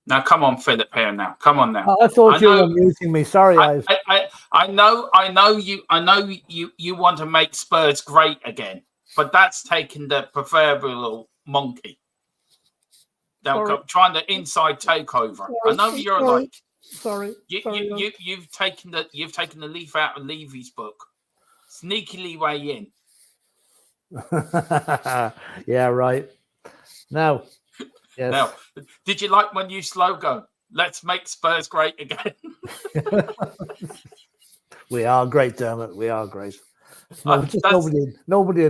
Now, come on, Philip. Here now. Come on now. Oh, I thought you were amusing me. Sorry, I know you want to make Spurs great again, but that's taking the proverbial monkey. They're trying to inside takeover. I know you're like. Sorry. You've taken the leaf out of Levy's book. Sneakily way in. Yeah, right. Now, yes. Now, did you like my new slogan? Let's make Spurs great again. We are great, Dermot. We are great. No, nobody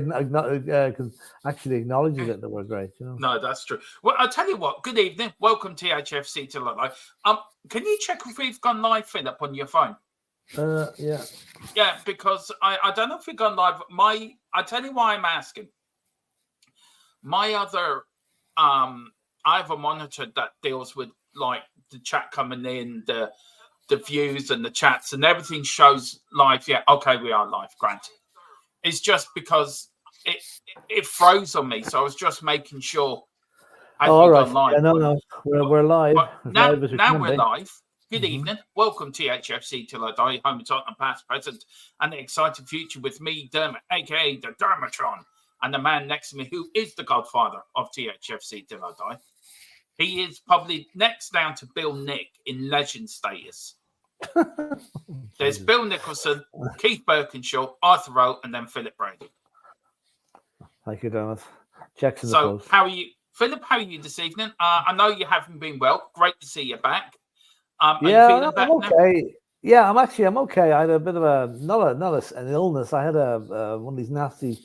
actually acknowledges it that we're great. You know? No, that's true. Well, I'll tell you what. Good evening. Welcome to THFC to live. Can you check if we've gone live, Philip, on your phone? Yeah. Yeah, because I don't know if we've gone live. I tell you why I'm asking. My other I have a monitor that deals with like the chat coming in, the views and the chats and everything shows live. Yeah, okay, we are live, granted. It's just because it froze on me, so I was just making sure. All right. Yeah, no, we're live. Now we're live. Good evening. Welcome to THFC Till I Die, home of Tottenham past, present, and the exciting future with me, Dermot, aka the Dermatron, and the man next to me who is the godfather of THFC Till I Die. He is probably next down to Bill Nick in legend status. There's Bill Nicholson, Keith Birkinshaw, Arthur Rowe, and then Philip Brady. Thank you, Dermot. Checks in the post. How are you, Philip? How are you this evening? I know you haven't been well. Great to see you back. Yeah, I'm okay. Now? Yeah, I'm okay. I had a bit of not an illness. I had one of these nasty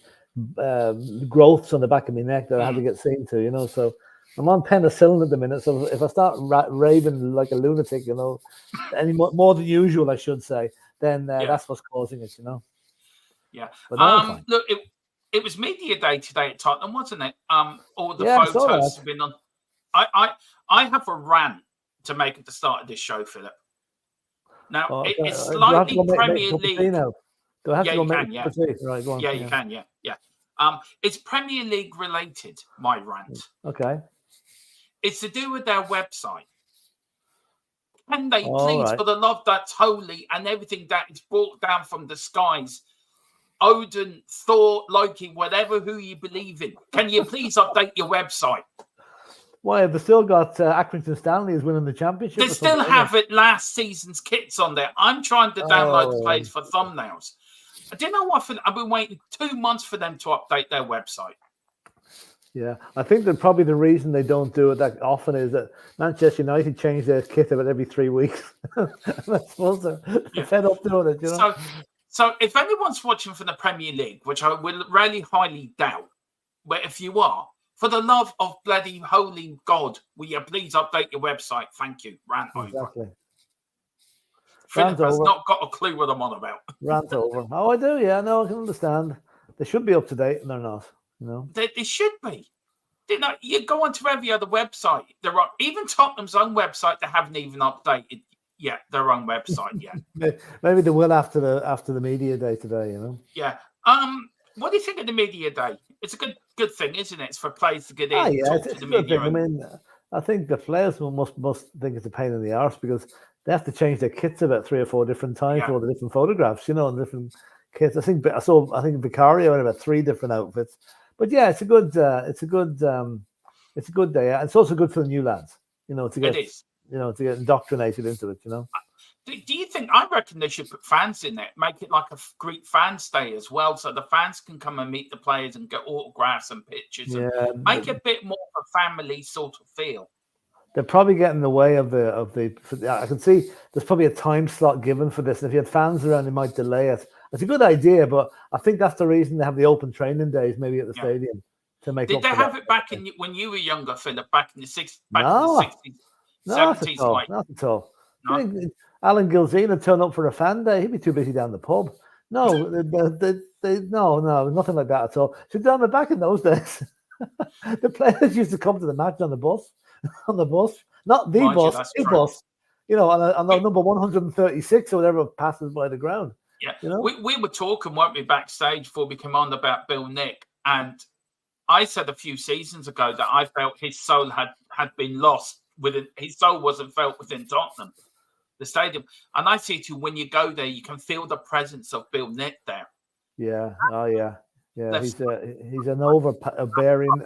growths on the back of my neck that I had to get seen to. You know, so I'm on penicillin at the minute. So if I start raving like a lunatic, you know, any more than usual, I should say, then that's what's causing it. You know. Yeah. But look, it was media day today at Tottenham, wasn't it? All the photos have been on. I have a rant to make at the start of this show, Philip. Now, it's slightly Premier League. Do I have to go make a tea? Right, go on. Yeah, you can, yeah. It's Premier League related, my rant. Okay. It's to do with their website. Can they please, for the love that's holy and everything that is brought down from the skies, Odin, Thor, Loki, whatever who you believe in, can you please update your website? Why, they've still got Accrington Stanley is winning the championship. They still have it last season's kits on there. I'm trying to download the players for thumbnails. I don't know what. I've been waiting 2 months for them to update their website. Yeah, I think that probably the reason they don't do it that often is that Manchester United change their kit about every 3 weeks. I suppose they're fed up doing it, you know. So if anyone's watching from the Premier League, which I will really highly doubt, but if you are, for the love of bloody holy God, will you please update your website? Thank you. Rant over. Philip has not got a clue what I'm on about. Rant over. Oh, I do. Yeah, no, I can understand. They should be up to date, and they're not. You know, they should be. You go onto every other website. There are even Tottenham's own website. They haven't even updated yet their own website yet. Maybe they will after the media day today. You know. Yeah. What do you think of the media day? It's a good thing, isn't it? It's for players to get in, talk to the media. I mean, I think the players must think it's a pain in the arse because they have to change their kits about 3 or 4 different times for all the different photographs, you know, and different kits. I think Vicario had about 3 different outfits. But yeah, it's a good day. It's also good for the new lads, you know, to get indoctrinated into it, you know. Do you think? I reckon they should put fans in there, make it like a Greek fan stay as well, so the fans can come and meet the players and get autographs and pictures, and make a bit more of a family sort of feel. They're probably getting in the way of the. I can see there's probably a time slot given for this, and if you had fans around, they might delay it. It's a good idea, but I think that's the reason they have the open training days, maybe at the stadium, to make. Did they have it back in when you were younger, Philip? Back in the 60s, no, 60s, 70s, not at all. No. Alan Gilzine would turn up for a fan day. He'd be too busy down the pub. No, no, nothing like that at all. So down back in those days, the players used to come to the match on the bus, not the bus. You know, on the number 136 or whatever passes by the ground. Yeah, you know? we were talking, weren't we, backstage before we came on about Bill Nick, and I said a few seasons ago that I felt his soul had been lost his soul wasn't felt within Tottenham, the stadium. And I see too, when you go there, you can feel the presence of Bill Nick there. Yeah. Oh, yeah. Yeah. He's an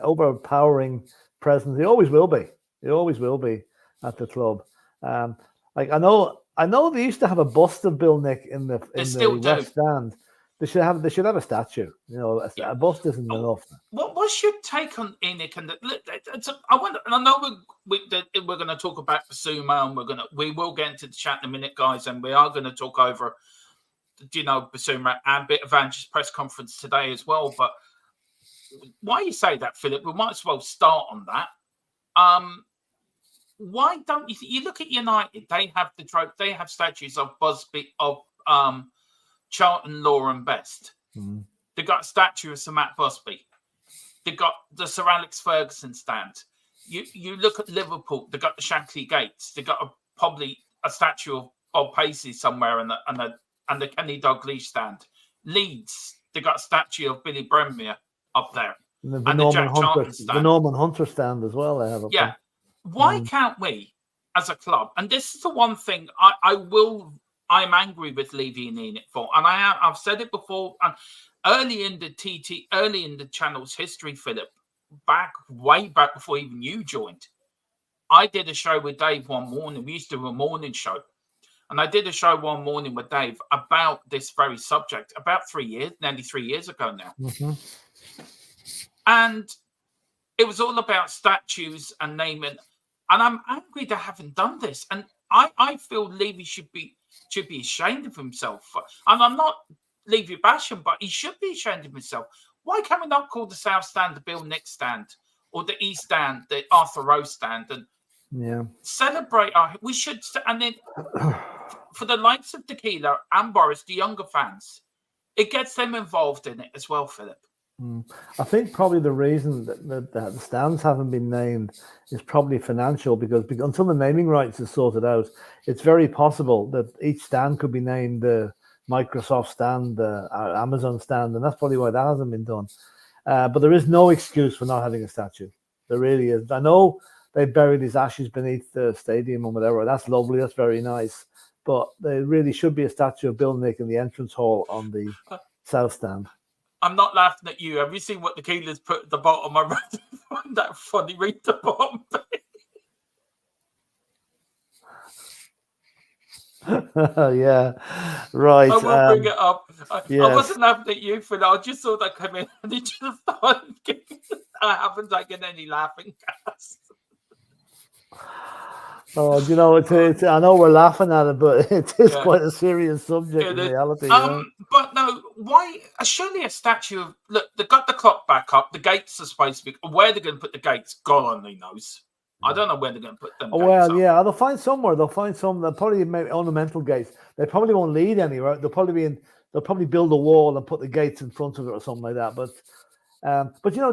overpowering presence. He always will be. He always will be at the club. Like I know they used to have a bust of Bill Nick in the West Stand. They should have a statue. You know, a bust isn't enough. What's your take on Enoch? And I wonder, and I know we're going to talk about Bissouma, and we will get into the chat in a minute, guys, and we are going to talk over, Bissouma and a bit of Ange's press conference today as well. But why you say that, Philip? We might as well start on that. Why don't you look at United? They have they have statues of Busby, of Charlton, Law, and Best. Mm-hmm. They got a statue of Sir Matt Busby. They got the Sir Alex Ferguson stand. You look at Liverpool. They got the Shankly Gates. They got probably a statue of Pacey somewhere, and the Kenny Dalglish stand. Leeds. They got a statue of Billy Bremner up there, and the Jack Charlton stand. The Norman Hunter stand as well. They have up there. Why can't we, as a club? And this is the one thing I'm angry with Levy and Enoch for, and I've said it before. And early in the channel's history, Philip, way back before even you joined, I did a show with Dave one morning. We used to do a morning show, and I did a show one morning with Dave about this very subject about nearly 3 years ago now, and it was all about statues and naming. And I'm angry they haven't done this. And I feel Levy should be ashamed of himself. And I'm not Levy bashing, but he should be ashamed of himself. Why can we not call the South Stand the Bill Nick stand, or the East Stand the Arthur Rose stand, and celebrate we should. And then for the likes of Tequila and Boris, the younger fans, it gets them involved in it as well, Philip. I think probably the reason that the stands haven't been named is probably financial, because until the naming rights is sorted out, it's very possible that each stand could be named the Microsoft stand, the Amazon stand, and that's probably why that hasn't been done. But there is no excuse for not having a statue. There really is. I know they buried his ashes beneath the stadium or whatever. That's lovely. That's very nice. But there really should be a statue of Bill Nick in the entrance hall on the South Stand. I'm not laughing at you. Have you seen what the Keelers put at the bottom? I find that funny. Read the bottom bit. Yeah, right. I will bring it up. I wasn't laughing at you, Phil. I just saw that come in and it just started giving. I haven't taken any laughing gas. Oh, it's I know we're laughing at it, but it is quite a serious subject in reality. But no, why? Surely a statue of they got the clock back up. The gates are supposed to be where they're going to put the gates. God only knows. I don't know where they're going to put them. They'll find somewhere. They'll find some. They'll probably make ornamental gates. They probably won't lead anywhere. They'll probably build a wall and put the gates in front of it or something like that. But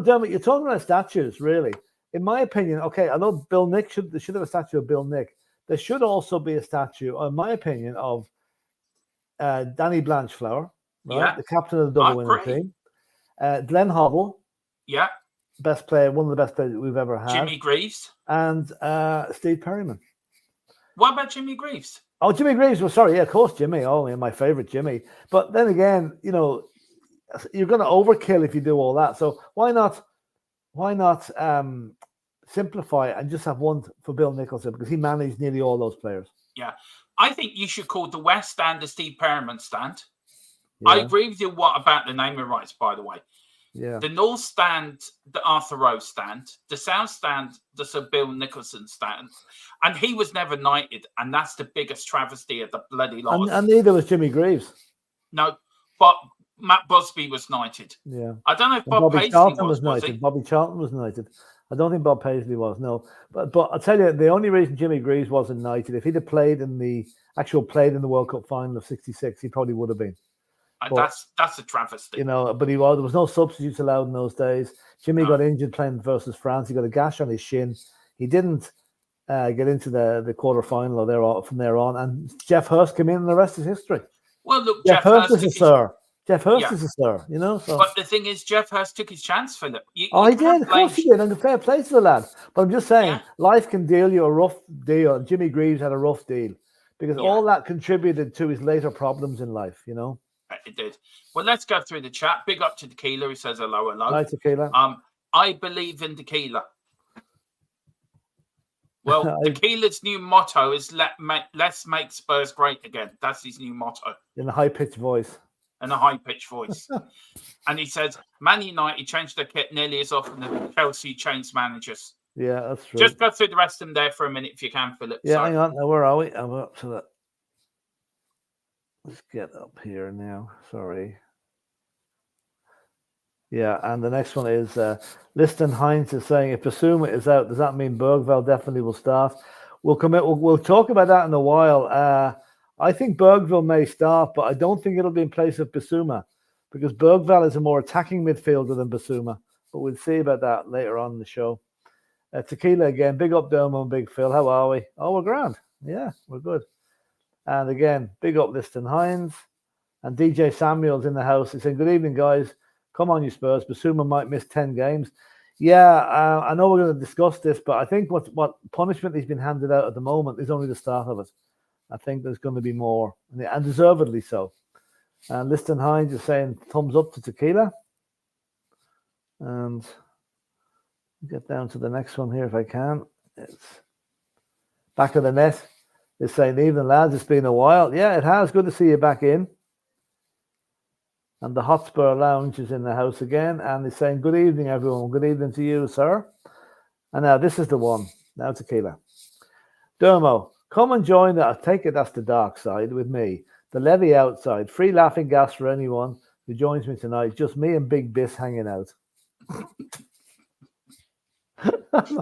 Dermot, you're talking about statues, really. In my opinion, I know Bill Nick they should have a statue of Bill Nick. There should also be a statue, in my opinion, of Danny Blanchflower, right? Yeah. The captain of the double winning team. Glenn Hoddle. Yeah. Best player, one of the best players we've ever had. Jimmy Greaves. And Steve Perryman. What about Jimmy Greaves? Oh, Jimmy Greaves. Well, sorry. Yeah, of course, Jimmy. Oh, yeah, my favorite Jimmy. But then again, you're going to overkill if you do all that. So why not simplify it and just have one for Bill Nicholson, because he managed nearly all those players. Yeah. I think you should call the West Stand the Steve Perryman stand. Yeah. I agree with you about the naming rights, by the way. Yeah. The North Stand, the Arthur Rose stand. The South Stand, the Sir Bill Nicholson stand. And he was never knighted, and that's the biggest travesty of the bloody lot. And neither was Jimmy Greaves. No, but Matt Busby was knighted. Yeah. I don't know if Bob Paisley was knighted. Bobby Charlton was knighted. I don't think Bob Paisley was, no. But I'll tell you, the only reason Jimmy Greaves wasn't knighted, if he'd have played in the World Cup final of '66, he probably would have been. But, that's a travesty. But there was no substitutes allowed in those days. Jimmy got injured playing versus France. He got a gash on his shin. He didn't get into the quarterfinal from there on. And Jeff Hurst came in, and the rest is history. Well, look, Jeff Hurst is a sir. Jeff Hurst is a star, you know. So. But the thing is, Jeff Hurst took his chance, Philip. He did. Of course he did. And fair play to the lad. But I'm just saying, life can deal you a rough deal. Jimmy Greaves had a rough deal because all that contributed to his later problems in life, you know. It did. Well, let's go through the chat. Big up to Tequila, who says hello. Hi, Tequila. I believe in Tequila. Well, Tequila's new motto is let's make Spurs great again. That's his new motto. In a high-pitched voice. And he says, Man United changed their kit nearly as often as Chelsea changed managers. Yeah, that's true. Just go through the rest of them there for a minute if you can, Philip. Yeah, hang on. Now, where are we? I'm up to that. Let's get up here now. Sorry. Yeah, and the next one is Liston Hines is saying, if Bissouma is out, does that mean Bergvall definitely will start? We'll talk about that in a while. I think Bergvall may start, but I don't think it'll be in place of Bissouma because Bergvall is a more attacking midfielder than Bissouma. But we'll see about that later on in the show. Tequila again, big up Domo and Big Phil. How are we? Oh, we're grand. Yeah, we're good. And again, big up Liston Hines. And DJ Samuel's in the house. He's saying, good evening, guys. Come on, you Spurs. Bissouma might miss 10 games. Yeah, I know we're going to discuss this, but I think what punishment he's been handed out at the moment is only the start of it. I think there's going to be more, and deservedly so. And Liston Hines is saying thumbs up to Tequila. And get down to the next one here if I can. It's back of the net. Is saying, evening lads, it's been a while. Yeah, it has. Good to see you back in. And the Hotspur Lounge is in the house again. And he's saying, good evening, everyone. Good evening to you, sir. And now this is the one. Now Tequila. Dermo, come and join I take it that's the dark side with me. The levy outside. Free laughing gas for anyone who joins me tonight. Just me and Big Biss hanging out.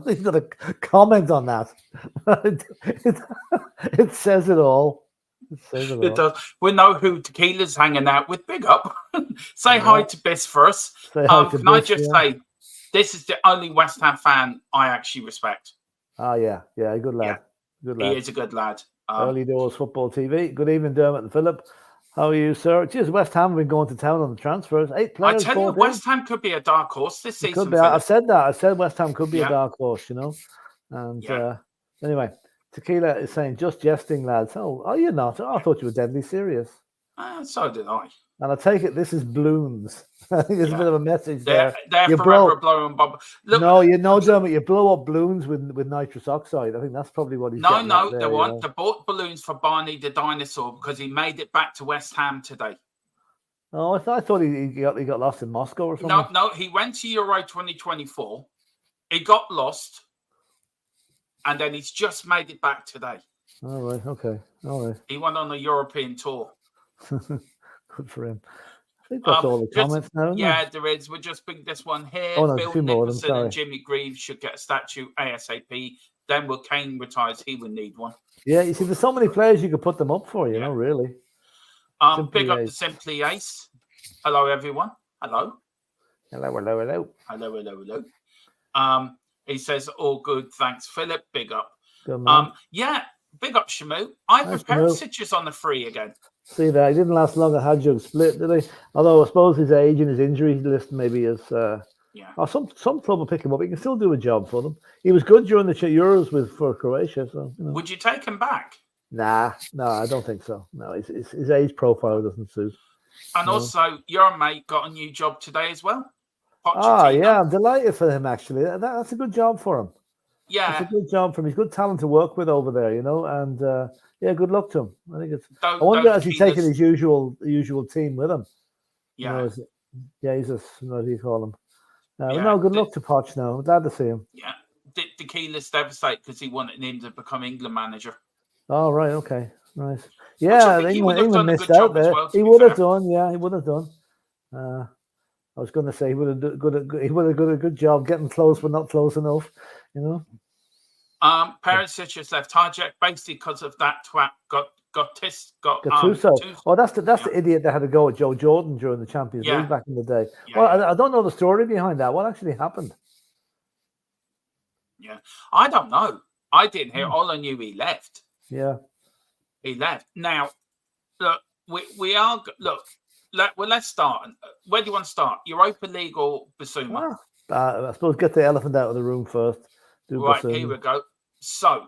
He's got a comment on that. It says it all. It does. We know who Tequila's hanging out with. Big up. Say hi to Biss for us. Can I just say, this is the only West Ham fan I actually respect. Oh, yeah. Yeah, good lad. Good lad. He is a good lad. Early Doors Football TV. Good evening, Dermot and Philip. How are you, sir? Geez, West Ham have been going to town on the transfers. 8 players. I tell you, West Ham could be a dark horse this season. Could be. I said that. I said West Ham could be a dark horse, you know. And anyway, Tequila is saying, just jesting, lads. Oh, you're not. Oh, I thought you were deadly serious. So did I. And I take it this is balloons. I think there's a bit of a message there. They're forever blowing bubbles. No, Dermot, you blow up balloons with nitrous oxide. I think that's probably what he's getting at there, they want. They bought balloons for Barney the dinosaur because he made it back to West Ham today. Oh, I thought he got lost in Moscow or something. No, he went to Euro 2024. He got lost, and then he's just made it back today. All right, okay, all right. He went on a European tour. Good for him. I think that's all the comments now. Yeah, there is. We'll just bring this one here. Oh, no, Bill Nicholson and Jimmy Greaves should get a statue ASAP. Then when Kane retires, he will need one. Yeah, you see, there's so many players you could put them up for, you know, really. Big up to Simply Ace. Hello, everyone. Hello. Hello. He says, all good. Thanks, Philip. Big up. Good man. Big up, Shamu. I've prepared Sitches on the free again. See that he didn't last long at Hadjug split, did he? Although I suppose his age and his injury list maybe is. Or some club will pick him up. He can still do a job for them. He was good during the Euros for Croatia. So would you take him back? Nah, no, I don't think so. No, his age profile doesn't suit. And also, your mate got a new job today as well. I'm delighted for him. Actually, that's a good job for him. Yeah, it's a good job for him. He's good talent to work with over there, you know, and good luck to him. I think it's. I wonder has he taken his usual team with him? Yeah, he's a what do you call him? Good luck to Poch now. I'm glad to see him. Yeah, Tequila's devastated because he wanted him to become England manager. Oh right, okay, nice. Yeah, England missed out there. He would have done. Yeah, he would have done. I was going to say he would have done a good job getting close, but not close enough. You know. Perisic has left Hijack basically because of that twat got Gattuso. That's the idiot that had to go at Joe Jordan during the Champions League back in the day. I don't know the story behind that. What actually happened? Yeah, I don't know. I didn't hear. All I knew, he left. Yeah, he left. Now, look, we are look. let's start. Where do you want to start? Europa League or Bissouma? I suppose get the elephant out of the room first. Right, here we go. So,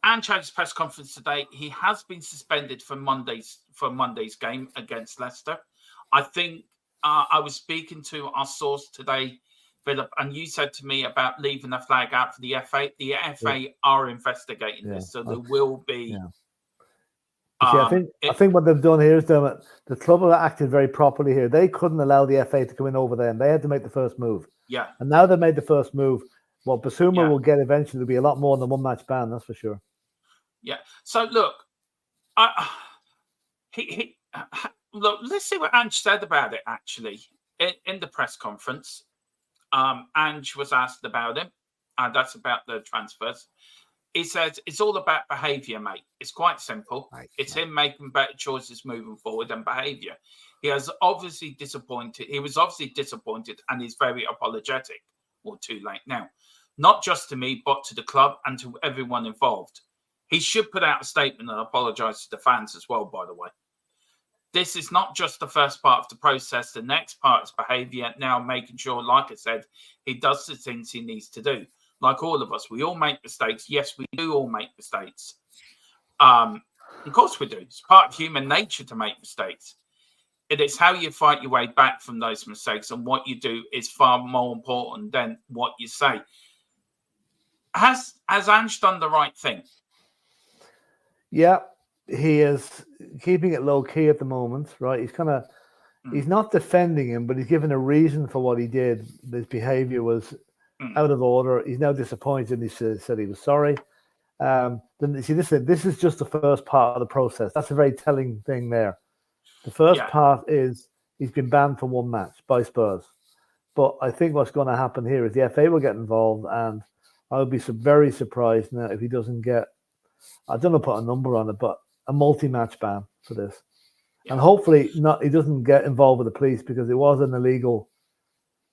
Ange had his press conference today. He has been suspended for Monday's game against Leicester. I think I was speaking to our source today, Philip, and you said to me about leaving the flag out for the FA. The FA are investigating this, so there will be. Yeah. I think what they've done here is the club have acted very properly here. They couldn't allow the FA to come in over them. They had to make the first move. Yeah. And now they've made the first move. What Bissouma will get eventually will be a lot more than a one-match ban, that's for sure. Yeah. So look, look. Let's see what Ange said about it. Actually, in the press conference, Ange was asked about him, and that's about the transfers. He says it's all about behaviour, mate. It's quite simple. It's him making better choices moving forward and behaviour. He was obviously disappointed, and he's very apologetic. Or too late now. Not just to me, but to the club and to everyone involved. He should put out a statement and apologise to the fans as well, by the way. This is not just the first part of the process. The next part is behaviour. Now making sure, like I said, he does the things he needs to do. Like all of us, we all make mistakes. Yes, we do all make mistakes. Of course we do. It's part of human nature to make mistakes. It is how you fight your way back from those mistakes, and what you do is far more important than what you say. Has Ange done the right thing? Yeah, he is keeping it low key at the moment, right? He's not defending him, but he's given a reason for what he did. His behaviour was out of order. He's now disappointed. He said he was sorry. Then see, this is just the first part of the process. That's a very telling thing there. The first part is he's been banned for one match by Spurs. But I think what's going to happen here is the FA will get involved, and I would be very surprised now if he doesn't get, I don't know, put a number on it, but a multi-match ban for this. Yeah. And hopefully he doesn't get involved with the police, because it was an illegal.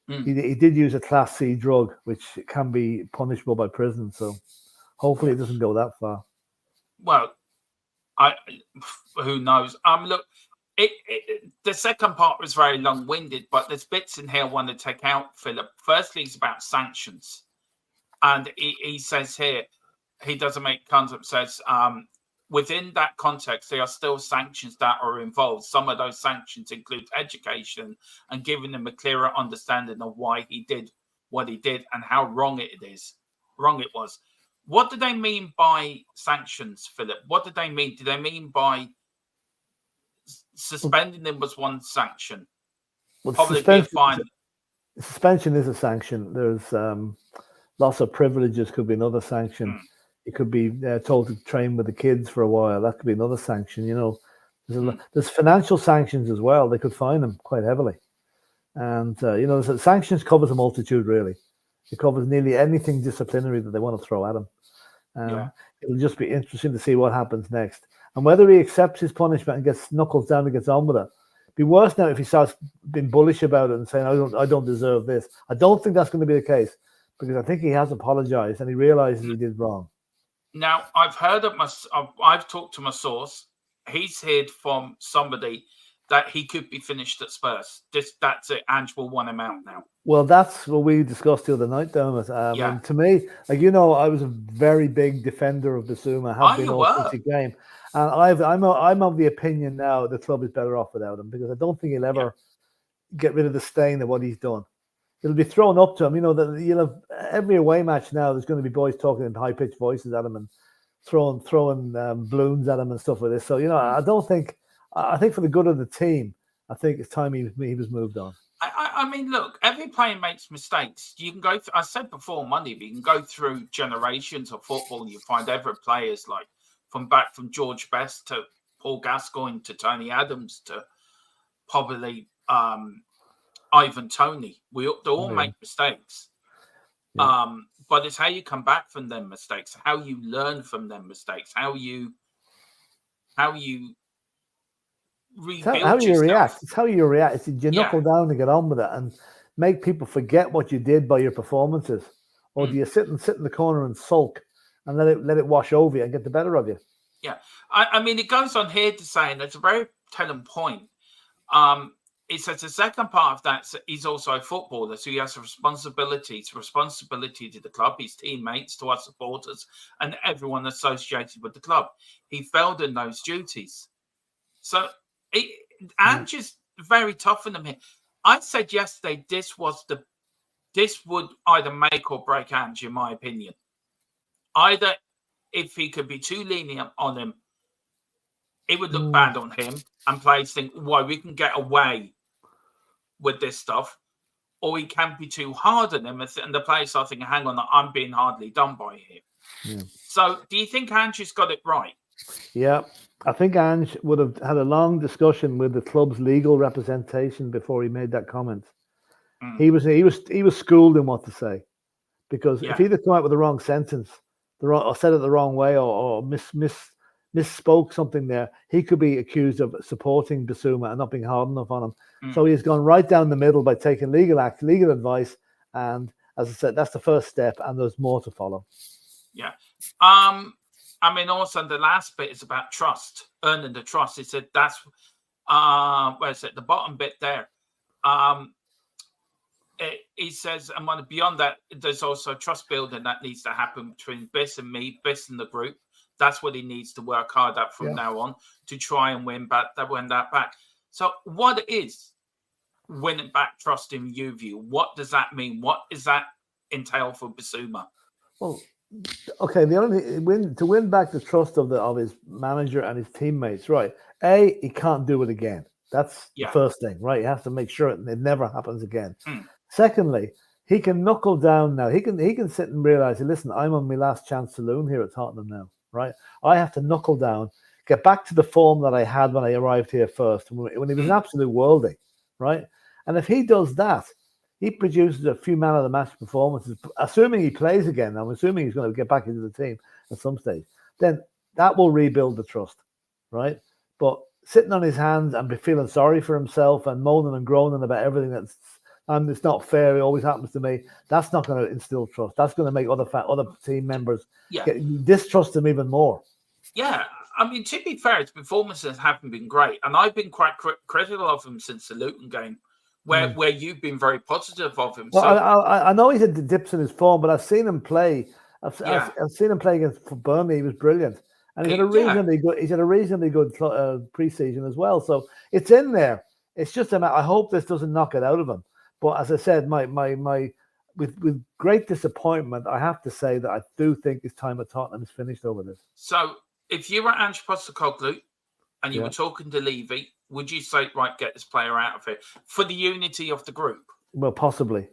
He did use a Class C drug, which can be punishable by prison. So hopefully it doesn't go that far. Well, who knows? Look, the second part was very long-winded, but there's bits in here I want to take out, Philip. Firstly, it's about sanctions. And he says here, he doesn't make concept, says, within that context, there are still sanctions that are involved. Some of those sanctions include education and giving them a clearer understanding of why he did what he did and how wrong it was. What do they mean by sanctions, Philip? What do they mean? Do they mean by suspending them was one sanction? Well, suspension is a sanction. There's loss of privileges could be another sanction. It could be told to train with the kids for a while. That could be another sanction. You know, there's financial sanctions as well. They could fine them quite heavily. And, so sanctions covers a multitude, really. It covers nearly anything disciplinary that they want to throw at him. It'll just be interesting to see what happens next. And whether he accepts his punishment and gets knuckles down and gets on with it. It'd be worse now if he starts being bullish about it and saying, I don't deserve this. I don't think that's going to be the case, because I think he has apologized and he realizes he did wrong. Now, I've talked to my source. He's heard from somebody that he could be finished at Spurs. That's it. Ange will want him out now. Well, that's what we discussed the other night, Dermot. And to me, I was a very big defender of Bissouma. Have been all since the game. And I'm of the opinion now the club is better off without him, because I don't think he'll ever get rid of the stain of what he's done. It'll be thrown up to him. That you'll have every away match now. There's going to be boys talking in high pitched voices at him and throwing balloons at him and stuff like this. So I think for the good of the team, I think it's time he was moved on. I mean, look, every player makes mistakes. You can go. I said before Monday, but you can go through generations of football and you find every players like from George Best to Paul Gascoigne to Tony Adams to probably Ivan Toney. They all make mistakes. But it's how you come back from them mistakes, how you learn from them mistakes, how you rebuild how you yourself. react. It's how you react. You knuckle down and get on with it and make people forget what you did by your performances, or do you sit in the corner and sulk and let it wash over you and get the better of you? Yeah. I mean, it goes on here to say, and it's a very telling point. It says the second part of that, he's also a footballer, so he has a responsibility to the club, his teammates, to our supporters, and everyone associated with the club. He failed in those duties. So Ange is very tough on him here. I said yesterday this would either make or break Ange, in my opinion. Either if he could be too lenient on him, it would look bad on him, and players think, why we can get away with this stuff, or he can be too hard on him, and the players are thinking, hang on, I'm being hardly done by him. Yeah. So do you think Ange's got it right? Yeah, I think Ange would have had a long discussion with the club's legal representation before he made that comment. He was schooled in what to say, because if he'd have come out with the wrong sentence, or said it the wrong way, or misspoke something there, he could be accused of supporting Bissouma and not being hard enough on him. So he's gone right down the middle by taking legal advice, and as I said, that's the first step, and there's more to follow. Yeah. I mean, also the last bit is about trust, earning the trust. He said that's where is it? The bottom bit there. He says, and beyond that, there's also trust building that needs to happen between Biss and me, Biss and the group. That's what he needs to work hard at from now on to try and win that back. So what is winning back trust in your view? What does that mean? What does that entail for Bissouma? Well, okay, the only thing, to win back the trust of his manager and his teammates, right? He can't do it again. That's the first thing, right? You have to make sure it never happens again. Secondly, he can knuckle down now. He can sit and realize, listen, I'm on my last chance saloon here at Tottenham now, right? I have to knuckle down, get back to the form that I had when I arrived here first, when he was an absolute worldie, right? And if he does that, he produces a few man of the match performances, assuming he plays again. I'm assuming he's going to get back into the team at some stage. Then that will rebuild the trust, right? But sitting on his hands and be feeling sorry for himself and moaning and groaning about everything it's not fair, it always happens to me, that's not going to instill trust. That's going to make other team members distrust him even more. Yeah, I mean, to be fair, his performances haven't been great, and I've been quite critical of him since the Luton game, where you've been very positive of him. Well, so I know he's had the dips in his form, but I've seen him play. I've seen him play against Burnley. He was brilliant, and he's had a reasonably good pre-season as well. So it's in there. It's just I hope this doesn't knock it out of him. But as I said, with great disappointment, I have to say that I do think his time at Tottenham is finished over this. So if you were Ange Postecoglou and you were talking to Levy, would you say, right, get this player out of it for the unity of the group? Well, possibly.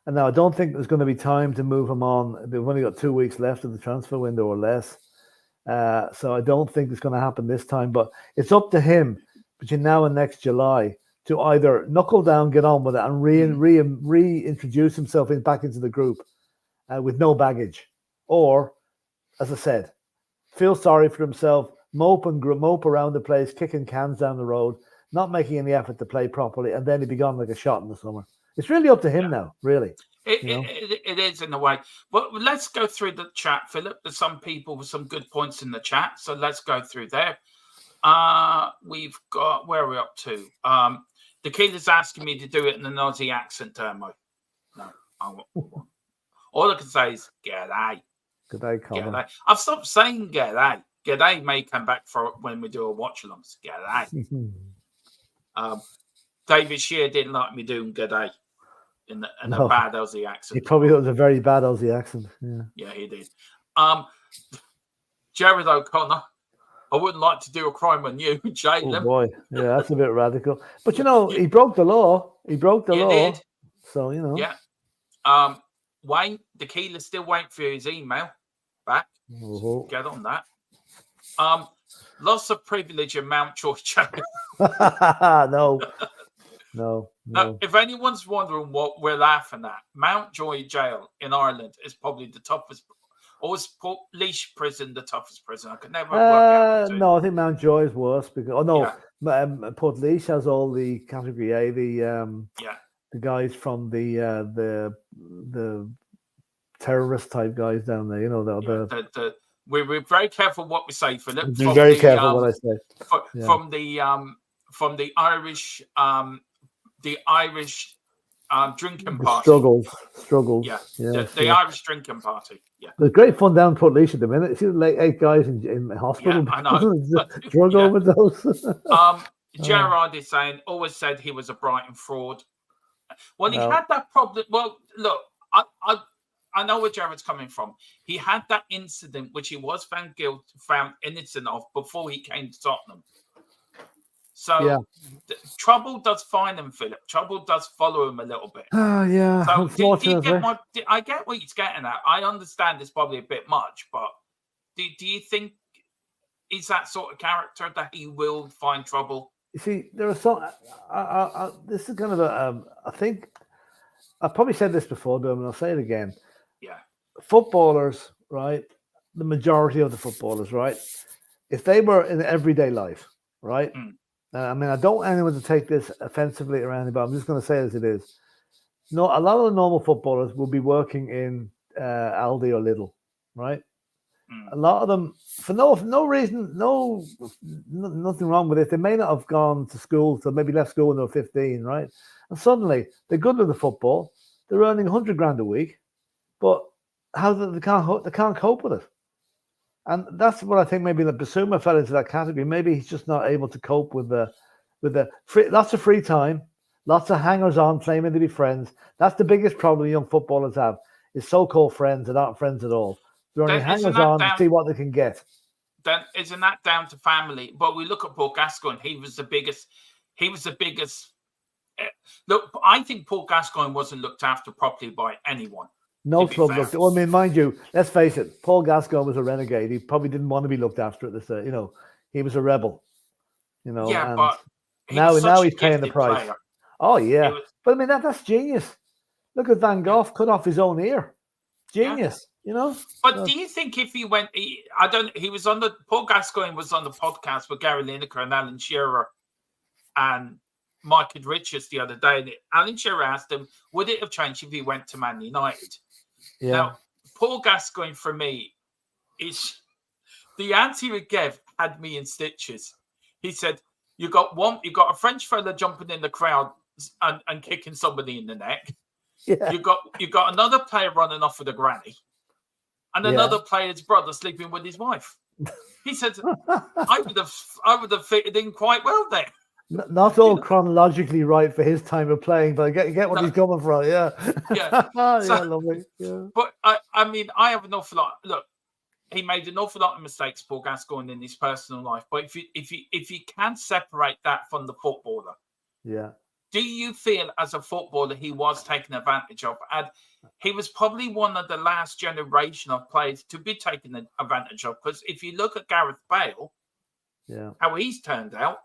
And now I don't think there's going to be time to move him on. They've only got 2 weeks left of the transfer window or less. So I don't think it's going to happen this time. But it's up to him between now and next July to either knuckle down, get on with it, and reintroduce himself back into the group with no baggage. Or, as I said, feel sorry for himself, mope around the place, kicking cans down the road, not making any effort to play properly, and then he'd be gone like a shot in the summer. It's really up to him now, really. It is in a way. But let's go through the chat, Philip. There's some people with some good points in the chat, so let's go through there. We've got, where are we up to? The kid is asking me to do it in an Aussie accent, Dermo. No. All I can say is, g'day. G'day, Colin. G'day. I've stopped saying g'day. G'day may come back for when we do a watch-along. G'day. David Shear didn't like me doing g'day in a bad Aussie accent. He probably was a very bad Aussie accent. Yeah, he did. Jared O'Connor, I wouldn't like to do a crime on you, Jalen. Oh boy, yeah, that's a bit radical. But he broke the law. He broke the law. Did. So Yeah. Wayne, the Keeler's still waiting for his email back. So get on that. Loss of privilege in Mountjoy jail. No. If anyone's wondering what we're laughing at, Mountjoy jail in Ireland is probably the toughest. Or is Port Leash prison the toughest prison? I could never work out. No, I think Mountjoy is worse because Port Leash has all the category A, the guys from the terrorist type guys down there. We're very careful what we say, Philip. Be very careful what I say. From the Irish drinking party. Struggles. Yeah, the Irish drinking party. Yeah, there's great fun down Portlaoise at the minute. See, like 8 guys in hospital. Yeah, I know. Drug overdose. Gerard is saying, always said he was a Brighton fraud. Well, he had that problem. Well, look, I know where Gerard's coming from. He had that incident which he was found innocent of before he came to Tottenham. So trouble does find him, Philip. Trouble does follow him a little bit. Oh, yeah. So I get what he's getting at. I understand it's probably a bit much, but do you think he's that sort of character that he will find trouble? You see, there are some. This is kind of I think I've probably said this before, but I'll say it again. Yeah. Footballers, right? The majority of the footballers, right? If they were in everyday life, right? I mean, I don't want anyone to take this offensively or anything, but I'm just going to say it as it is. No, a lot of the normal footballers will be working in Aldi or Lidl, right? A lot of them, for no reason, nothing wrong with it. They may not have gone to school, so maybe left school when they were 15, right? And suddenly they're good with the football. They're earning 100 grand a week, but they can't cope with it. And that's what I think. Maybe the Bissouma fell into that category. Maybe he's just not able to cope with the lots of free time, lots of hangers on, claiming to be friends. That's the biggest problem young footballers have: is so-called friends that aren't friends at all. They're only hangers on to see what they can get. Then isn't that down to family? But we look at Paul Gascoigne. He was the biggest. Look, I think Paul Gascoigne wasn't looked after properly by anyone. No club looked. Well, I mean, mind you, let's face it. Paul Gascoigne was a renegade. He probably didn't want to be looked after at this. He was a rebel. Yeah, but now he's paying the price. Player. Oh yeah, but I mean that's genius. Look at Van Gogh cut off his own ear. Genius, But do you think if he went, Paul Gascoigne was on the podcast with Gary Lineker and Alan Shearer and Michael Richards the other day, and Alan Shearer asked him, would it have changed if he went to Man United? Yeah. Now, Paul Gascoigne for me is the answer he gave had me in stitches. He said, you got a French fella jumping in the crowd and kicking somebody in the neck. Yeah. You got another player running off with a granny, and another player's brother sleeping with his wife. He said, I would have fitted in quite well there. Not all chronologically right for his time of playing, but I get what he's coming from. Yeah, lovely. Yeah. But I mean, I have an awful lot. Look, he made an awful lot of mistakes, Paul Gascoigne, in his personal life. But if you can separate that from the footballer, do you feel as a footballer he was taken advantage of? And he was probably one of the last generation of players to be taken advantage of. Because if you look at Gareth Bale, how he's turned out.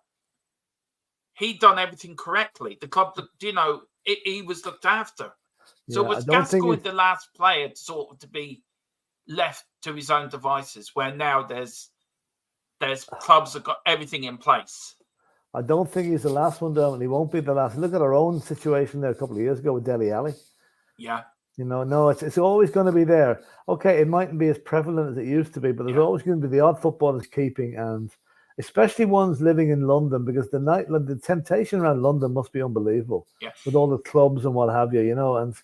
He'd done everything correctly. The club, he was looked after. So was Gascoigne the last player to be left to his own devices, where now there's clubs that got everything in place? I don't think he's the last one, though, and he won't be the last. Look at our own situation there a couple of years ago with Dele Alli. Yeah. No, it's always going to be there. Okay, it mightn't be as prevalent as it used to be, but there's always going to be the odd footballers keeping, and especially ones living in London, because the temptation around London must be unbelievable with all the clubs and what have you, and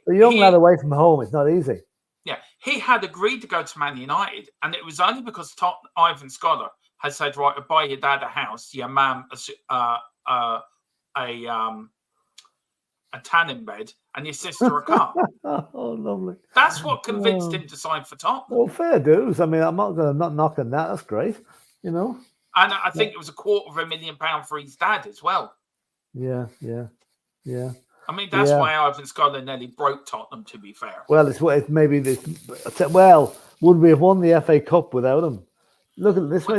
the young lad away from home, it's not easy. Yeah, he had agreed to go to Man United, and it was only because Ivan Scholar had said, right, I'll buy your dad a house, your mum a tanning bed, and your sister a car. Oh, lovely. That's what convinced him to sign for Tottenham. Well, fair dues. I mean, I'm not knocking that. That's great, And I think it was £250,000 for his dad as well. Yeah. I mean, that's why Ivan Scholar nearly broke Tottenham, to be fair. Well, would we have won the FA Cup without him? Look at this way,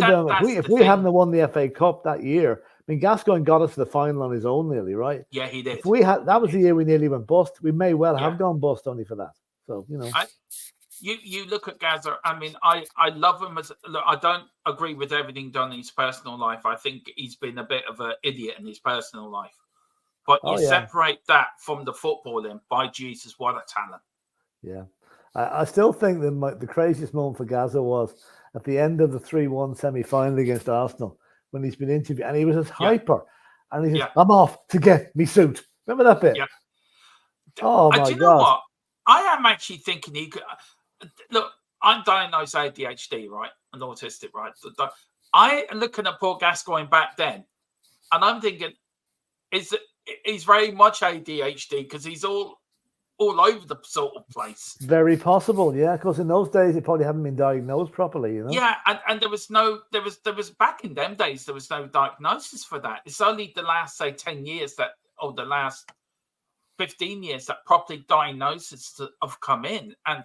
if we hadn't won the FA Cup that year, I mean, Gascoigne got us to the final on his own nearly, right? Yeah, he did. If that was the year we nearly went bust. We may well have gone bust only for that. So, You look at Gazza. I mean, I love him I don't agree with everything done in his personal life. I think he's been a bit of an idiot in his personal life. But separate that from the footballing, by Jesus, what a talent. Yeah. I still think that the craziest moment for Gaza was at the end of the 3-1 semi-final against Arsenal when he's been interviewed and he was as hyper and he says, "I'm off to get me suit." Remember that bit? Yeah. Oh my do you God! know what? I am actually thinking he could. Look, I'm diagnosed ADHD, right, and autistic, right. I am looking at Paul Gascoigne back then, and I'm thinking, he's very much ADHD because he's all over the sort of place. Very possible, yeah. Because in those days, he probably hadn't been diagnosed properly, you know. Yeah, and there was back in them days, there was no diagnosis for that. It's only the last, say, 10 years or the last 15 years that properly diagnoses have come in. And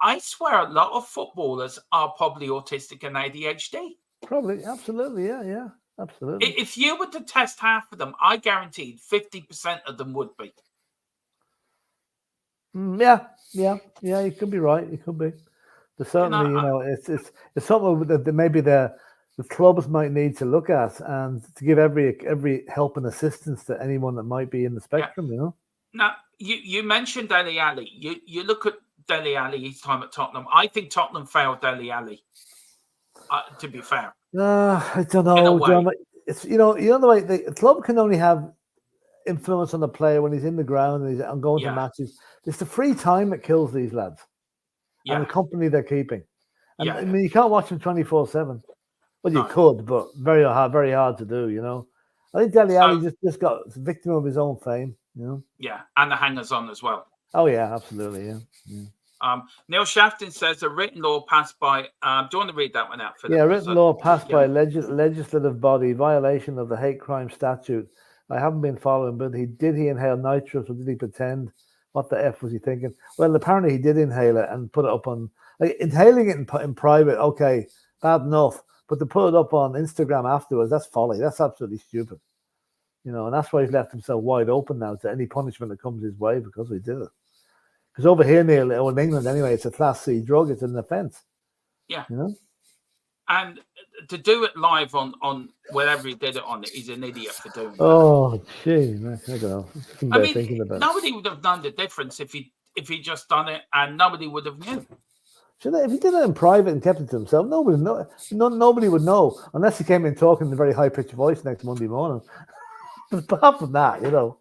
I swear a lot of footballers are probably autistic and ADHD. Probably, absolutely, yeah, absolutely. If you were to test half of them, I guaranteed 50% of them would be. Yeah, you could be right. You could be. But certainly, it's something that maybe the clubs might need to look at and to give every help and assistance to anyone that might be in the spectrum, you know. Now, you mentioned Dele Alli. You look at Dele Alli his time at Tottenham. I think Tottenham failed Dele Alli. To be fair, I don't know. It's the way the club can only have influence on the player when he's in the ground and he's going to matches. It's the free time that kills these lads, and the company they're keeping. And I mean, you can't watch them 24/7. Well, you could, but very hard to do. You know, I think Dele Alli just got a victim of his own fame. You know. Yeah, and the hangers on as well. Oh yeah, absolutely. Yeah. Neil Shafton says a written law passed by. Do you want to read that one out? Philip? Yeah, written law passed by a legislative body, violation of the hate crime statute. I haven't been following, but did he inhale nitrous or did he pretend? What the F was he thinking? Well, apparently he did inhale it and put it up on inhaling it in private. Okay, bad enough, but to put it up on Instagram afterwards, that's folly. That's absolutely stupid. You know, and that's why he's left himself wide open now to any punishment that comes his way because he did it. Because over here, Neil, or in England anyway, it's a Class C drug. It's an offence. Yeah. You know? And to do it live on wherever he did it on, he's an idiot for doing that. Oh, gee, I don't know. I mean, nobody would have known the difference if he just done it, and nobody would have known. If he did it in private and kept it to himself, nobody would know unless he came in talking in a very high pitched voice next Monday morning. But apart from that, you know.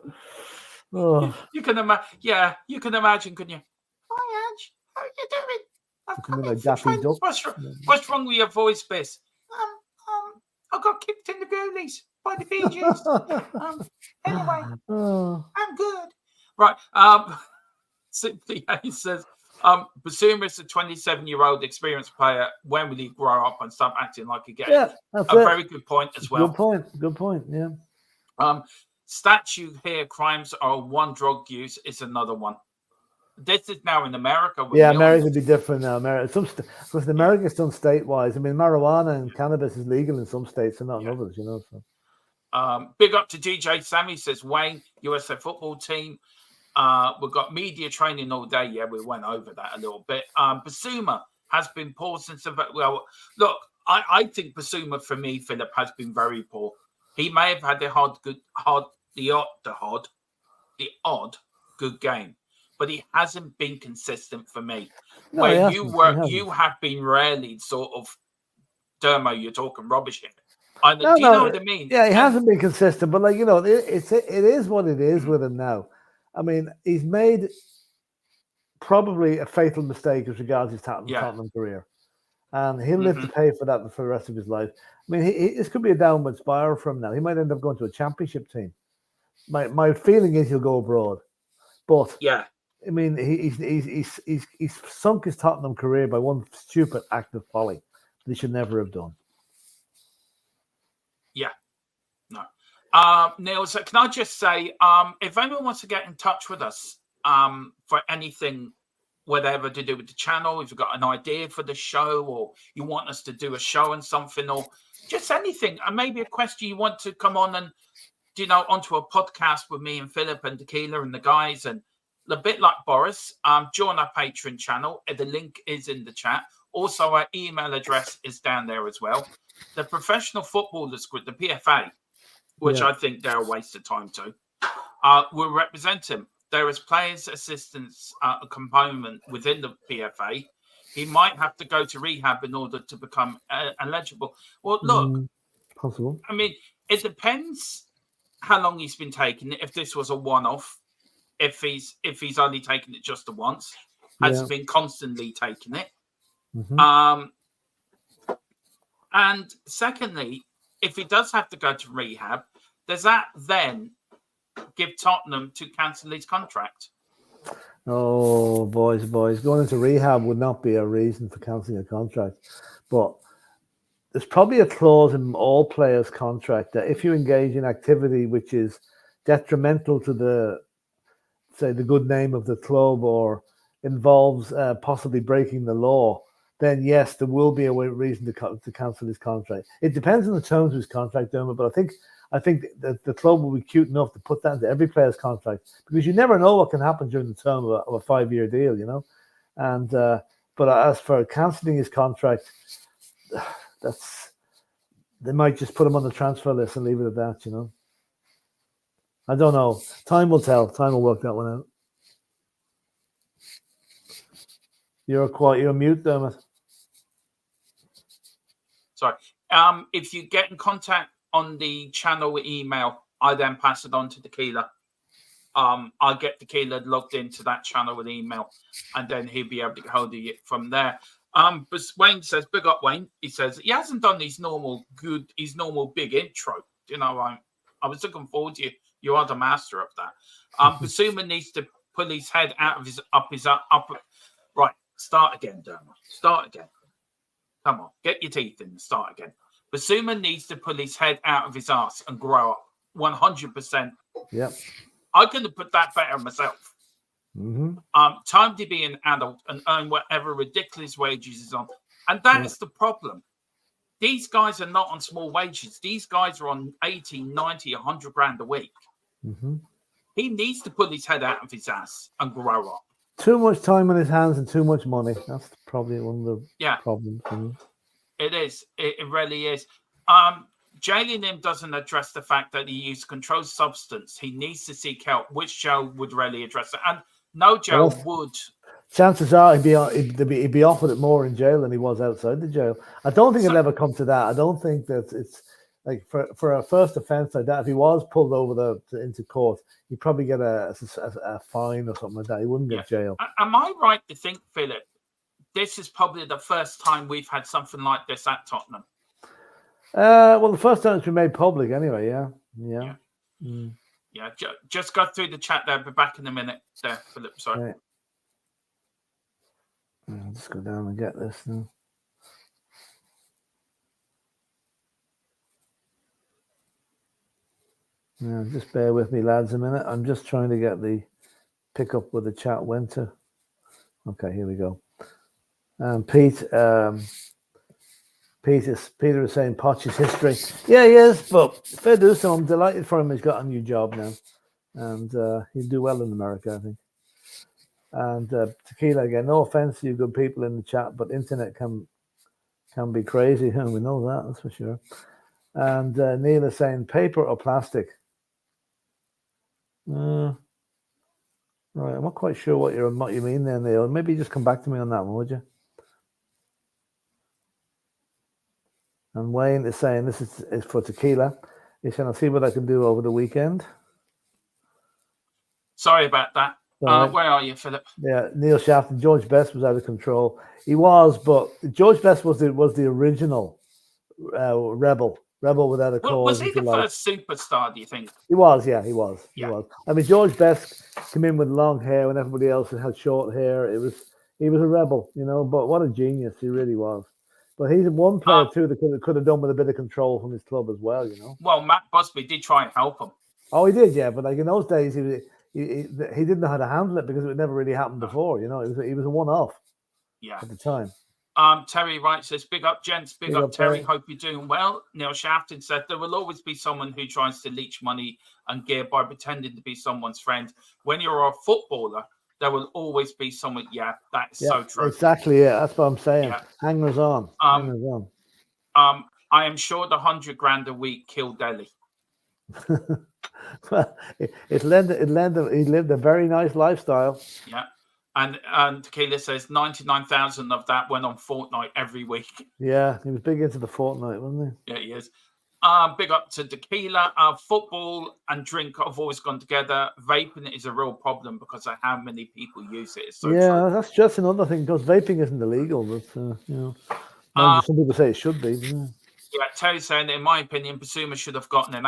Oh. You can imagine. You can imagine, couldn't you? Hi, Ange. How are you doing? What's wrong with your voice, Biss? I got kicked in the goalies by the Bee Gees. Anyway, I'm good. Right. Simply, he says, Bissouma is a 27-year-old experienced player. When will he grow up and stop acting like a gay? Yeah, that's very good point as well. Good point. Yeah. Statue here, crimes are one, drug use is another one. This is now in America. Yeah, America would be different now. Because America is done state-wise. I mean, marijuana and cannabis is legal in some states and not in others, you know. So. Big up to DJ Sammy, says Wayne, USA football team. We've got media training all day. Yeah, we went over that a little bit. Bissouma has been poor since look, I think Bissouma for me, Philip, has been very poor. He may have had the odd good game, but he hasn't been consistent for me. No, you have been rarely sort of Dermo, you're talking rubbish here. Do you know what I mean? Yeah, he hasn't been consistent, but it is what it is with him now. I mean, he's made probably a fatal mistake as regards his Tottenham career. And he'll live to pay for that for the rest of his life. I mean, this could be a downward spiral for him now. He might end up going to a championship team. My feeling is he'll go abroad. But I mean, he's sunk his Tottenham career by one stupid act of folly that he should never have done. Yeah. No. Neil, so can I just say, if anyone wants to get in touch with us for anything, whatever to do with the channel, if you've got an idea for the show or you want us to do a show and something or just anything, and maybe a question you want to come on and, onto a podcast with me and Philip and Tequila and the guys, and a bit like Boris, join our Patreon channel. The link is in the chat. Also, our email address is down there as well. The Professional Footballers Group, the PFA, which I think they're a waste of time too, will represent him. there is players' assistance component within the PFA. He might have to go to rehab in order to become eligible. Well, look, possible. I mean, it depends how long he's been taking it. If this was a one-off, if he's only taken it just the once, has he been constantly taking it? And secondly, if he does have to go to rehab, does that then give Tottenham to cancel his contract? Oh, boys, going into rehab would not be a reason for cancelling a contract. But there's probably a clause in all players' contract that if you engage in activity which is detrimental to the good name of the club or involves possibly breaking the law, then yes, there will be a reason to cancel his contract. It depends on the terms of his contract, Dermot, but I think that the club will be cute enough to put that into every player's contract, because you never know what can happen during the term of a 5-year deal, you know. And but as for cancelling his contract, they might just put him on the transfer list and leave it at that, you know. I don't know. Time will tell. Time will work that one out. You're mute, Dermot. Sorry. If you get in contact on the channel email, I then pass it on to Tequila. I'll get Tequila logged into that channel with email, and then he'll be able to hold it from there. But Wayne says, big up Wayne. He says he hasn't done his normal big intro. You know, I was looking forward to you. You are the master of that. Bissouma needs to pull his head out of his up. Right, start again, Dermot. Start again. Come on, get your teeth in and start again. Bissouma needs to pull his head out of his ass and grow up. 100%. Yep. I couldn't have put that better myself. Time to be an adult and earn whatever ridiculous wages is on. And that's the problem. These guys are not on small wages. These guys are on 80, 90, 100 grand a week. He needs to pull his head out of his ass and grow up. Too much time on his hands and too much money. That's probably one of the problems for me. It is. It really is. Jailing him doesn't address the fact that he used controlled substance. He needs to seek help. Which jail would really address it? And no jail would. Chances are he'd be offered it more in jail than he was outside the jail. I don't think it'll ever come to that. I don't think that it's like for a first offence like that. If he was pulled over into court, he'd probably get a fine or something like that. He wouldn't get jail. Am I right to think, Philip, this is probably the first time we've had something like this at Tottenham? Well, the first time it's been made public anyway, yeah. Just go through the chat there. Be back in a minute there, Philip. Sorry. Right. I'll just go down and get this now. Yeah, just bear with me, lads, a minute. I'm just trying to get the pick up where the chat went to. Okay, here we go. Peter is saying Poch's history. Yeah, he is, but fair do so. I'm delighted for him. He's got a new job now, and he'll do well in America, I think. And Tequila again. No offense to you good people in the chat, but internet can be crazy. We know that, that's for sure. And Neil is saying paper or plastic. Right, I'm not quite sure what you mean there, Neil. Maybe just come back to me on that one, would you? And Wayne is saying this is for Tequila. He's saying, I'll see what I can do over the weekend. Sorry about that. Right. Where are you, Philip? Yeah, Neil Shafton. George Best was out of control. He was, but George Best was the original rebel without a cause. Was he the first superstar, do you think? He was, yeah, he was. I mean, George Best came in with long hair when everybody else had short hair. He was a rebel, you know, but what a genius he really was. But he's one player too that could have done with a bit of control from his club as well, you know. Well, Matt Busby did try and help him. Oh, he did, yeah. But like in those days, he didn't know how to handle it because it never really happened before, you know. He was a one-off. Yeah. At the time. Terry Wright says, "Big up, gents. Big up, Terry. Hope you're doing well." Neil Shafton said, "There will always be someone who tries to leech money and gear by pretending to be someone's friend. When you're a footballer, there will always be someone." Yeah, that's so true. Exactly. Yeah, that's what I'm saying. Yeah. Hangers on. I am sure the 100 grand a week killed Delhi. Well, he lived a very nice lifestyle. Yeah. And Tequila says 99,000 of that went on Fortnite every week. Yeah, he was big into the Fortnite, wasn't he? Yeah, he is. Big up to Tequila. Football and drink have always gone together. Vaping is a real problem because of how many people use it. It's so true. That's just another thing because vaping isn't illegal, but some people say it should be. Yeah, Terry saying, in my opinion, Bissouma should have gotten an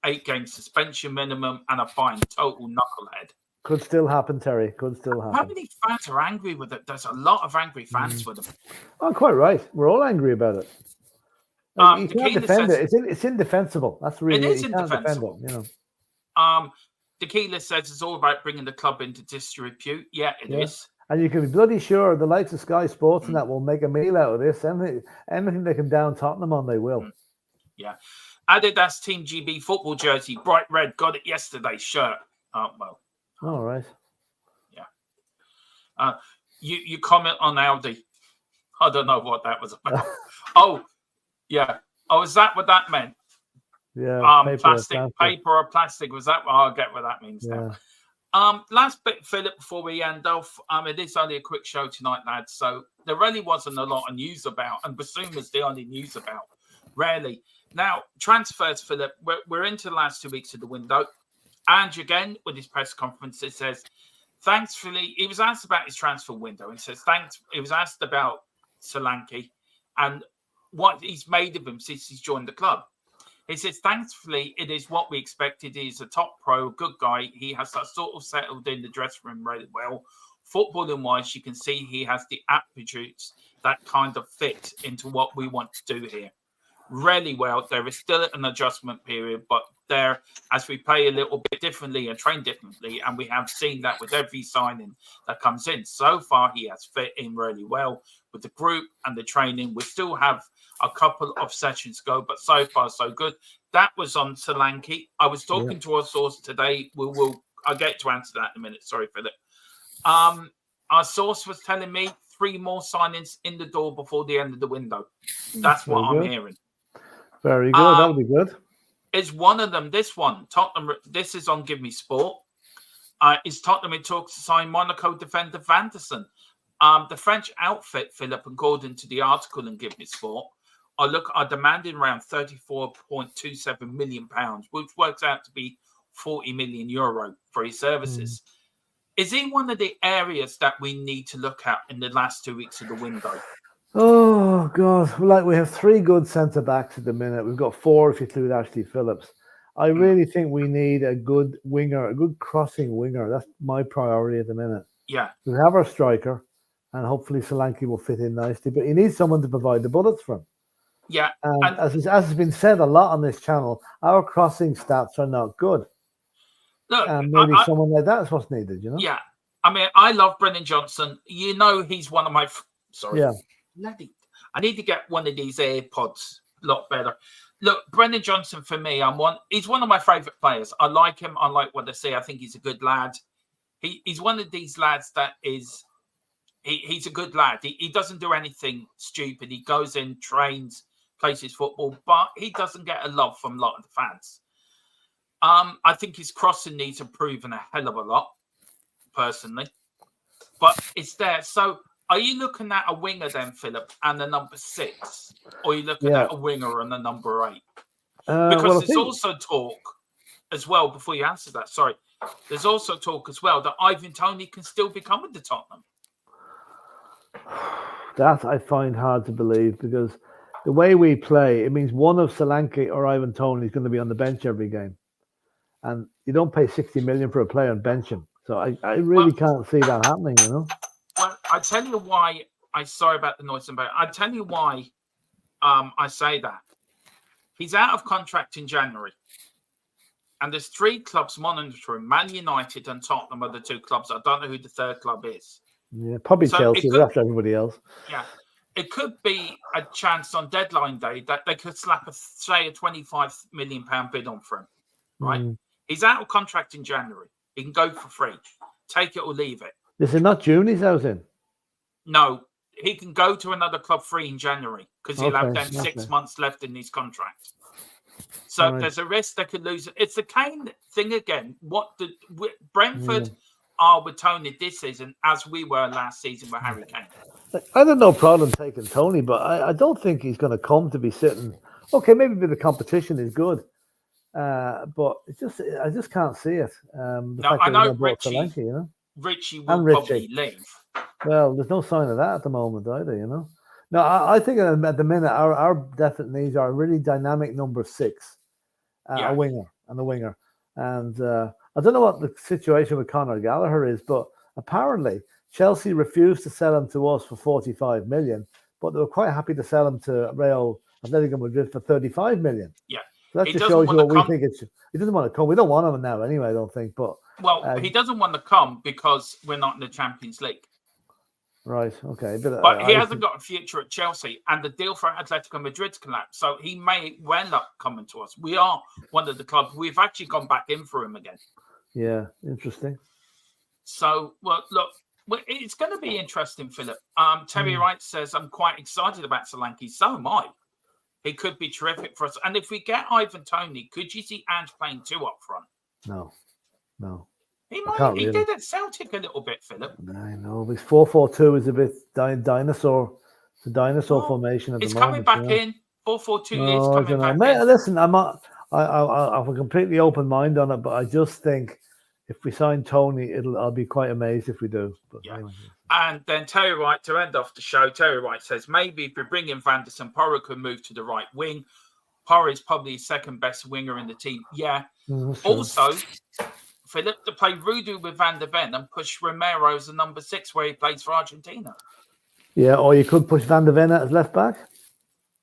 8-game suspension minimum and a fine. Total knucklehead. Could still happen, Terry. Could still happen. How many fans are angry with it? There's a lot of angry fans with them. Oh, quite right. We're all angry about it. You can't defend it. It's indefensible. That's really it is indefensible. Tequila says it's all about bringing the club into disrepute. Yeah, it is. And you can be bloody sure the likes of Sky Sports and that will make a meal out of this. Anything they can down Tottenham on, they will. Yeah. Adidas Team GB football jersey, bright red. Got it yesterday. Shirt. Well. All right. Yeah. You comment on Audi. I don't know what that was about. Oh, yeah. Oh, is that what that meant? Yeah. Paper or plastic. Was that? I'll get what that means now. Last bit, Philip, before we end off. It is only a quick show tonight, lads. So there really wasn't a lot of news about, and Bissouma's the only news about. Rarely. Now, transfers, Philip. We're into the last 2 weeks of the window. Ange again with his press conference, it says, thankfully, he was asked about his transfer window. And says, he was asked about Solanke and what he's made of him since he's joined the club. He says, thankfully, it is what we expected. He's a top pro, good guy. He has that sort of settled in the dressing room really well. Footballing wise, you can see he has the attributes that kind of fit into what we want to do here. Really well. There is still an adjustment period, but there, as we play a little bit differently and train differently, and we have seen that with every signing that comes in. So far, he has fit in really well with the group and the training. We still have a couple of sessions to go, but so far, so good. That was on Solanke. I was talking to our source today. I'll get to answer that in a minute. Sorry, Philip. Our source was telling me 3 more signings in the door before the end of the window. That's what I'm hearing. Very good. That'll be good. Is one of them this one? Tottenham. This is on Give Me Sport. Is Tottenham in talks to sign Monaco defender Vanderson? The French outfit, Philip, according to the article in Give Me Sport, are demanding around £34.27 million, which works out to be €40 million for his services. Is he one of the areas that we need to look at in the last 2 weeks of the window? Oh, God. We have 3 good centre-backs at the minute. We've got 4 if you include Ashley Phillips. I really think we need a good winger, a good crossing winger. That's my priority at the minute. Yeah. We have our striker, and hopefully Solanke will fit in nicely. But you need someone to provide the bullets for him. Yeah. And as has been said a lot on this channel, our crossing stats are not good. Look, and maybe someone like that is what's needed, Yeah. I mean, I love Brendan Johnson. You know, he's one of my... Sorry. Yeah. I need to get one of these AirPods a lot better. Look, Brendan Johnson, for me, he's one of my favourite players. I like him. I like what they say. I think he's a good lad. He's one of these lads that is... He's a good lad. He doesn't do anything stupid. He goes in, trains, plays his football, but he doesn't get a love from a lot of the fans. I think his crossing needs improving a hell of a lot, personally. But it's there. So... Are you looking at a winger then, Philip, and the number 6? Or are you looking at a winger and the number 8? Because there's also talk as well, before you answer that, sorry. There's also talk as well that Ivan Toney can still be coming to Tottenham. That I find hard to believe because the way we play, it means one of Solanke or Ivan Toney is going to be on the bench every game. And you don't pay 60 million for a player and bench him. So I really can't see that happening, you know? Well, I tell you why. Sorry about the noise. I tell you why I say that. He's out of contract in January, and there's 3 clubs monitoring. Man United and Tottenham are the 2 clubs. I don't know who the 3rd club is. Yeah, probably Chelsea. After everybody else. Yeah, it could be a chance on deadline day that they could slap a £25 million bid on for him. Right? He's out of contract in January. He can go for free. Take it or leave it. This is not June he's out in. No, he can go to another club free in January because he'll have then 6 months left in his contract. So there's a risk they could lose. It's the Kane thing again. Brentford are with Tony this season as we were last season with Harry Kane. I don't no problem taking Tony, but I don't think he's going to come to be sitting. Okay, maybe the competition is good, but I just can't see it. No, I know Richie. Richie will probably leave. Well, there's no sign of that at the moment either. No, I think at the minute our definite needs are a really dynamic number 6, a winger. And I don't know what the situation with Conor Gallagher is, but apparently Chelsea refused to sell him to us for 45 million, but they were quite happy to sell him to Real Atletico Madrid for 35 million. Yeah. So that just shows you what we think he doesn't want to come. We don't want him now anyway, I don't think. But he doesn't want to come because we're not in the Champions League. Right, okay. But he hasn't got a future at Chelsea, and the deal for Atletico Madrid's collapsed, so he may end up coming to us. We are one of the clubs. We've actually gone back in for him again. Yeah, interesting. So, well, look, it's going to be interesting, Philip. Terry Wright says, I'm quite excited about Solanke. So am I. He could be terrific for us. And if we get Ivan Toney, could you see Ange playing 2 up front? No. He might. He did at Celtic a little bit, Philip. I know. His 4-4-2 is a bit dinosaur. It's a dinosaur formation at the moment. It's coming back in. 4-4-2 is coming back in. Listen, I'm a completely open mind on it, but I just think if we sign Toney, I'll be quite amazed if we do. But anyway. And then Terry Wright, to end off the show, Terry Wright says, maybe if we bring in Van der Sar, Porro could move to the right wing. Porro is probably his second best winger in the team. Yeah. Also, Philip, to play Rudu with Van der Ven and push Romero as a number 6 where he plays for Argentina. Yeah, or you could push Van der Ven as left back.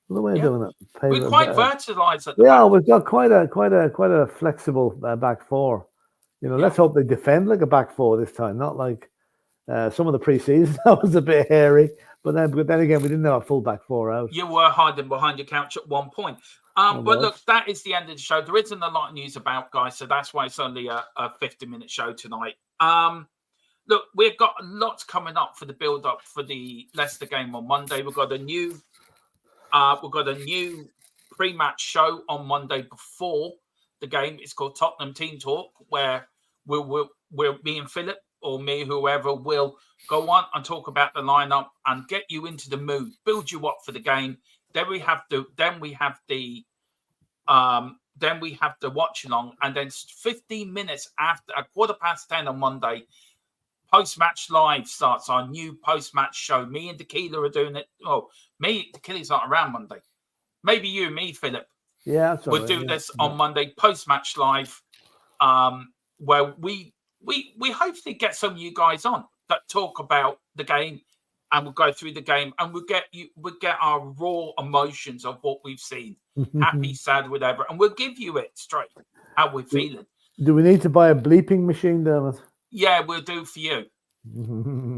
Another way of doing it. We're quite verticalised at the back. We've got quite a flexible back 4. Let's hope they defend like a back 4 this time, not like some of the pre-season. That was a bit hairy, but then again, we didn't have a full back 4 out. You were hiding behind your couch at one point. But look, that is the end of the show. There isn't a lot of news about, guys, so that's why it's only a 50-minute show tonight. Look, we've got lots coming up for the build-up for the Leicester game on Monday. We've got a new pre-match show on Monday before the game. It's called Tottenham Team Talk, where we'll me and Philip or me, whoever, will go on and talk about the lineup and get you into the mood, build you up for the game. Then we have the watch along, and then 15 minutes after, at 10:15 on Monday, Post-Match Live starts, our new post-match show. Me and Tequila are doing it. Tequila's not around Monday. Maybe you and me, Philip. Yeah, we'll do this on Monday, Post-Match Live, where we hopefully get some of you guys on that talk about the game, and we'll go through the game, and we'll get our raw emotions of what we've seen, happy, sad, whatever, and we'll give you it straight how we're feeling. Do we need to buy a bleeping machine, Dermot? Yeah, we'll do for you.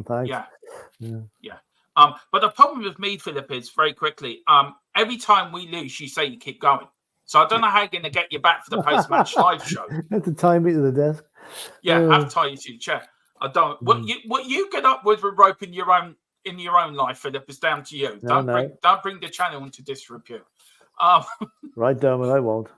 Thanks. Yeah. But the problem with me, Philip, is very quickly, every time we lose, you say you keep going. So I don't know how you're going to get you back for the post-match live show. You have to tie me to the desk. Yeah, I have to tie you to the chair. I don't. What you get up with rope in your own life, Philip, is down to you. Don't bring the channel into disrepute. Right, Dermot, I won't.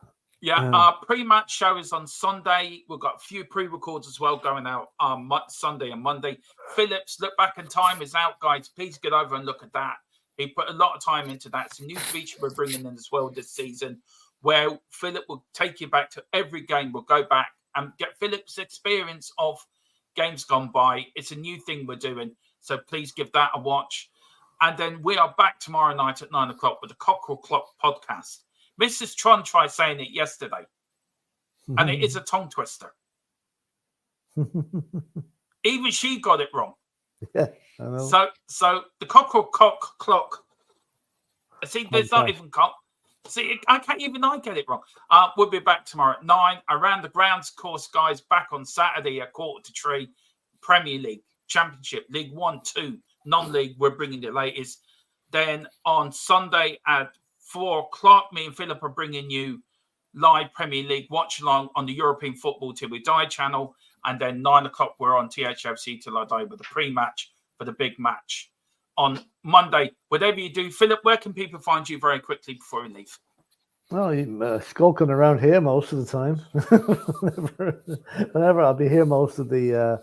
Yeah, our pre-match show is on Sunday. We've got a few pre-records as well going out on Sunday and Monday. Philip's Look Back in Time is out, guys. Please get over and look at that. He put a lot of time into that. It's a new feature we're bringing in as well this season, where Philip will take you back to every game. We'll go back and get Philip's experience of games gone by. It's a new thing we're doing, so please give that a watch. And then we are back tomorrow night at 9 o'clock with the Cockerel Clock podcast. Mrs. Tron tried saying it yesterday, and it is a tongue twister. Even she got it wrong. Yeah, I know. So the Cockerel Clock. See, there's not even cock. See, I get it wrong. We'll be back tomorrow at 9. Around the Grounds course, guys, back on Saturday at 2:45. Premier League, Championship, League 1, 2, non-league. We're bringing the latest. Then on Sunday at 4 o'clock, me and Philip are bringing you live Premier League watch along on the European Football Till We Die channel. And then 9 o'clock, we're on THFC Till I Die with the pre-match for the big match on Monday. Whatever you do, Philip, where can people find you very quickly before we leave? Well, skulking around here most of the time. whenever I'll be here most of the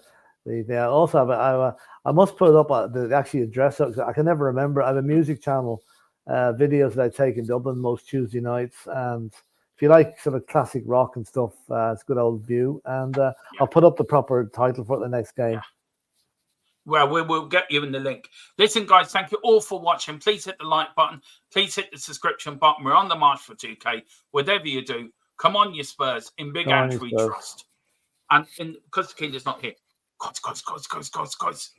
also I must put it up at the actual address because I can never remember. I have a music channel videos that I take in Dublin most Tuesday nights, and if you like sort of classic rock and stuff, it's a good old view. And I'll put up the proper title for the next game. Yeah. Well, we'll get you in the link. Listen, guys, thank you all for watching. Please hit the like button. Please hit the subscription button. We're on the march for 2K. Whatever you do, come on, you Spurs. In Big Ange we trust. And because the king is not here. Guys.